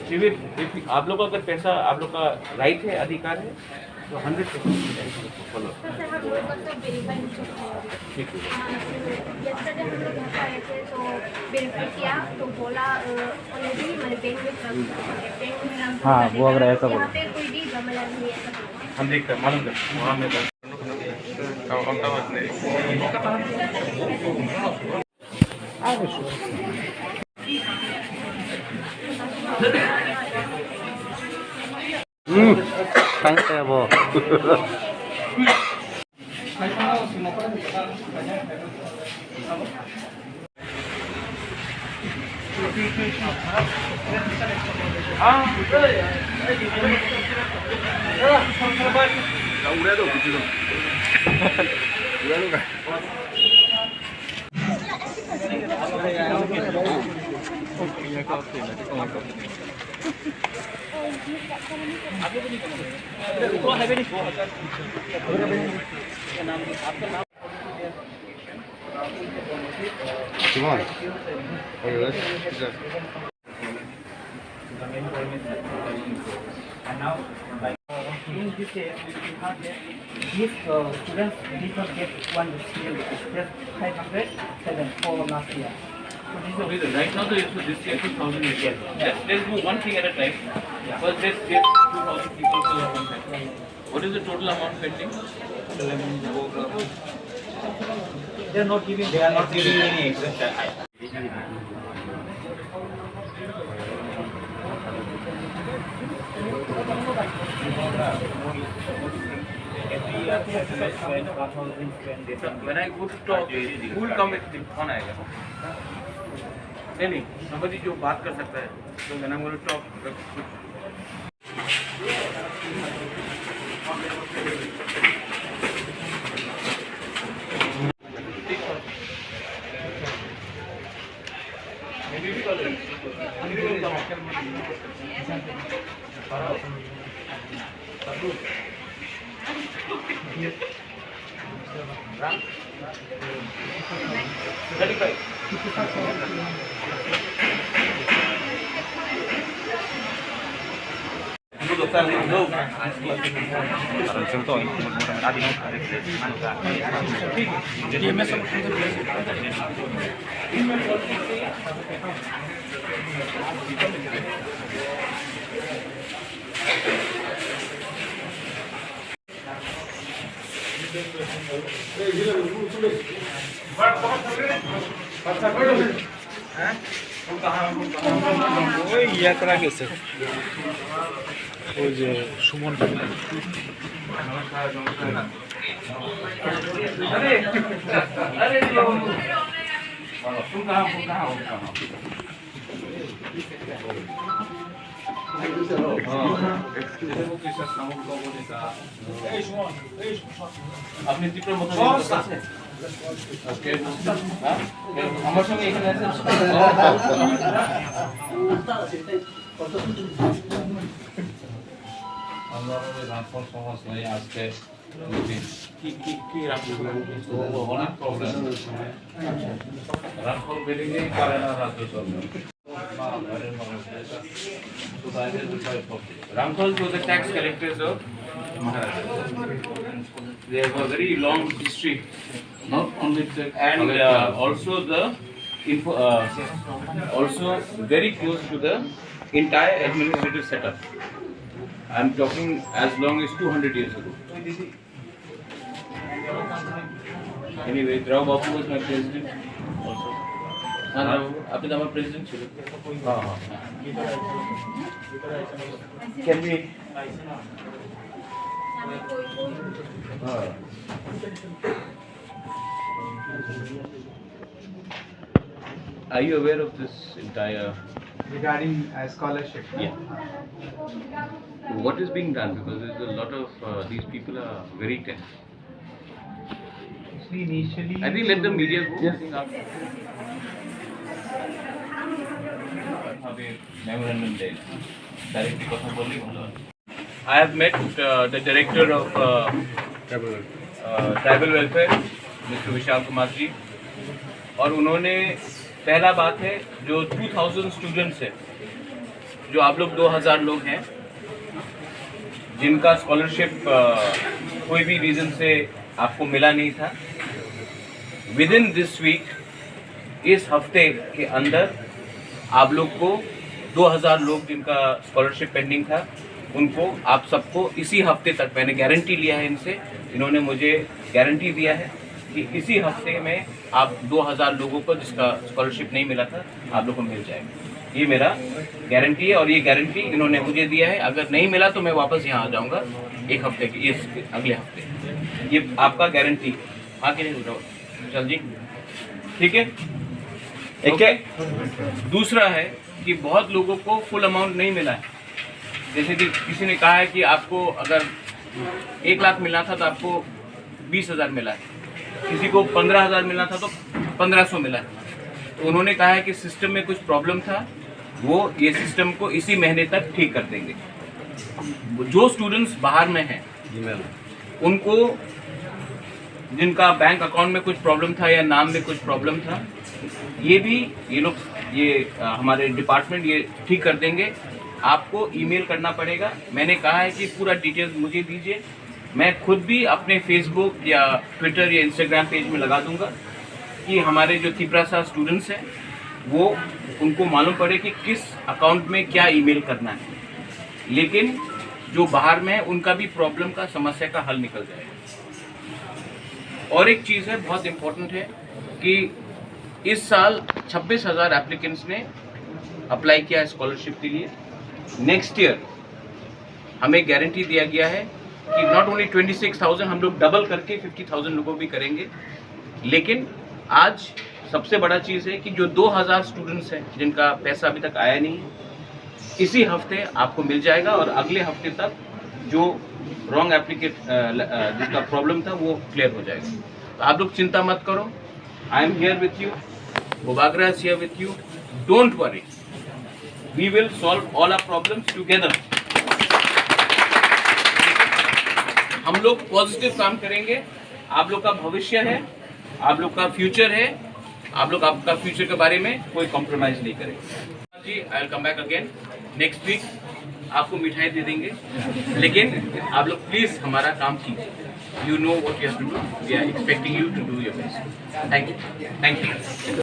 शिविर आप लोग का अगर पैसा आप लोग का राइट है, अधिकार है, तो 100% फॉलो। ठीक है। yesterday हम लोग यहाँ आए थे तो वेरीफाई किया तो बोला ऑलरेडी मैंने बैंक में ट्रांसफर हाँ वो अगर ऐसा बोलो यहाँ पे कोई भी झमेला नहीं है। हम देखते हैं, मालूम कर वहाँ में tanque bo Simon. Okay, let's And now, in this case, we have that these students did not get one decision, just 507 for last year. So this is right now, this year 2,000 is here. Let's do one thing at a time. First, let's get 2,000 people to our contact. What is the total amount pending? they are not giving any extra. When I go to talk, who will come with me? कौन आएगा? नहीं, somebody जो बात कर सकता है. So when I'm going to talk, ওই ইয়াত্রা গেছে ওই যে সুমন আপনি ত্রিপুরার মতো আছে আমার সঙ্গে এখানে আছে আমরা রামফল সমাজ নয় আজকে কি অনেক প্রবলেম রামফল বেরিয়ে পারে না রাজ্য সরকার Ramphal was the tax collectors of Maharashtra. They have a very long history, not only the and also the also very close to the entire administrative setup. I am talking as long as 200 years ago. Anyway, Rao Bapu was my president also. After that, my president. Can we? Are you aware of this entire? Regarding scholarship? Yeah. What is being done? Because there's a lot of these people are very tense. Actually, initially. I think let the media go. Yes. Memorandum day. Directly কথা বললি ভালো হয়. I have met the director of tribal welfare, Mr. Vishal Kumar ji, और उन्होंने पहला बात है जो 2000 स्टूडेंट्स हैं, जो आप लोग 2000 लोग हैं जिनका स्कॉलरशिप कोई भी रीज़न से आपको मिला नहीं था, विद इन दिस वीक, इस हफ्ते के अंदर आप लोग को 2000 लोग जिनका स्कॉलरशिप पेंडिंग था, उनको आप सबको इसी हफ्ते तक, मैंने गारंटी लिया है इनसे, इन्होंने मुझे गारंटी दिया है कि इसी हफ्ते में आप 2000 लोगों को जिसका स्कॉलरशिप नहीं मिला था आप लोग को मिल जाएगा। ये मेरा गारंटी है और ये गारंटी इन्होंने मुझे दिया है। अगर नहीं मिला तो मैं वापस यहाँ आ जाऊँगा एक हफ्ते के, इस अगले हफ्ते। ये आपका गारंटी आगे नहीं उठाओ, चल जी, ठीक है। ओके। दूसरा है कि बहुत लोगों को फुल अमाउंट नहीं मिला है। जैसे कि किसी ने कहा है कि आपको अगर 1 लाख मिलना था तो आपको 20,000 मिला है, किसी को 15,000 मिलना था तो 1500 मिला है। तो उन्होंने कहा है कि सिस्टम में कुछ प्रॉब्लम था, वो ये सिस्टम को इसी महीने तक ठीक कर देंगे। जो स्टूडेंट्स बाहर में हैं उनको, जिनका बैंक अकाउंट में कुछ प्रॉब्लम था या नाम में कुछ प्रॉब्लम था, ये भी ये लोग, ये हमारे डिपार्टमेंट ये ठीक कर देंगे। आपको ईमेल करना पड़ेगा। मैंने कहा है कि पूरा डिटेल्स मुझे दीजिए, मैं खुद भी अपने फेसबुक या ट्विटर या इंस्टाग्राम पेज में लगा दूंगा कि हमारे जो तिपरासा स्टूडेंट्स हैं वो, उनको मालूम पड़े कि किस अकाउंट में क्या ईमेल करना है। लेकिन जो बाहर में है उनका भी प्रॉब्लम का, समस्या का हल निकल जाएगा। और एक चीज़ है बहुत इम्पोर्टेंट है कि इस साल 26,000 एप्लीकेंट्स ने अप्लाई किया है स्कॉलरशिप के लिए। नेक्स्ट ईयर हमें गारंटी दिया गया है कि नॉट ओनली 26,000, हम लोग डबल करके 50,000 लोगों भी करेंगे। लेकिन आज सबसे बड़ा चीज़ है कि जो 2000 स्टूडेंट्स हैं जिनका पैसा अभी तक आया नहीं, इसी हफ्ते आपको मिल जाएगा और अगले हफ्ते तक जो रॉन्ग एप्लीकेट जिसका प्रॉब्लम था वो क्लियर हो जाएगा। तो आप लोग चिंता मत करो, I am here with you, मुबागरा is here with you, don't worry, we will solve all our problems together. हम लोग पॉजिटिव काम करेंगे। आप लोग का भविष्य है, आप लोग का फ्यूचर है, आप लोग आपका फ्यूचर के बारे में कोई कॉम्प्रोमाइज़ नहीं करेंगे जी। I will come back again next week, आपको मिठाई दे देंगे, लेकिन आप लोग प्लीज़ हमारा काम कीजिए। You know what you have to do, we are expecting you to do your best. Thank you.